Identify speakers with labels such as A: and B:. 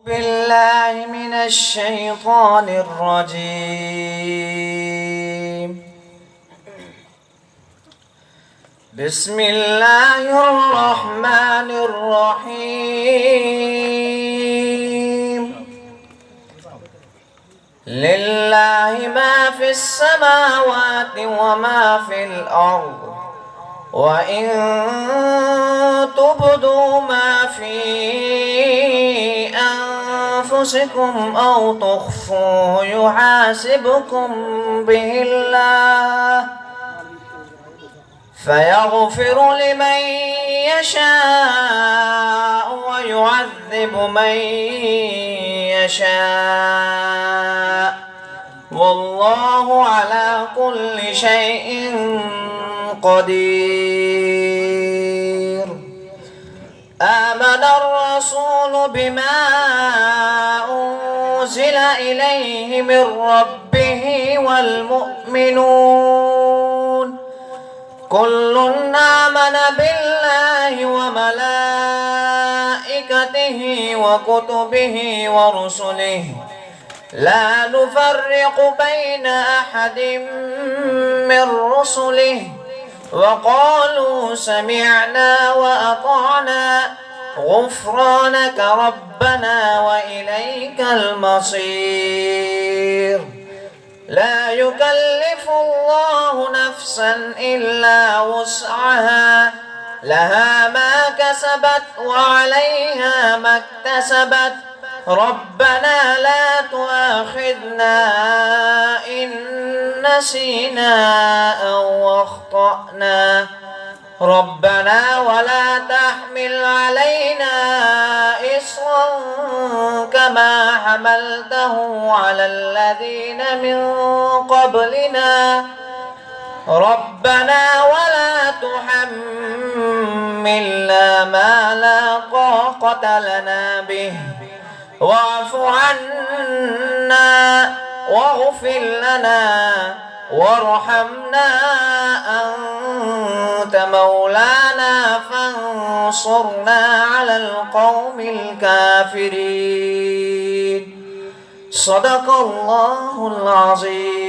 A: بالله من الشيطان الرجيم. بسم الله الرحمن الرحيم. لله ما في السماوات وما في الأرض، وإن تبدوا ما في أنفسكم أو تخفوه يحاسبكم به الله، فيغفر لمن يشاء ويعذب من يشاء، والله على كل شيء قدير. آمن الرسول بما أنزل إليه من ربه والمؤمنون كل آمن بالله وملائكته وكتبه ورسله لا نفرق بين أحد من رسله، وقالوا سمعنا وأطعنا غفرانك ربنا وإليك المصير. لا يكلف الله نفسا إلا وسعها، لها ما كسبت وعليها ما اكتسبت. ربنا لا تؤاخذنا إن نسينا أو أخطأنا، ربنا ولا تحمل علينا إصرا كما حملته على الذين من قبلنا، ربنا ولا تحملنا ما لا طاقة لنا به، واعف عنا واغفر لنا وارحمنا، أنت مولانا فانصرنا على القوم الكافرين. صدق الله العظيم.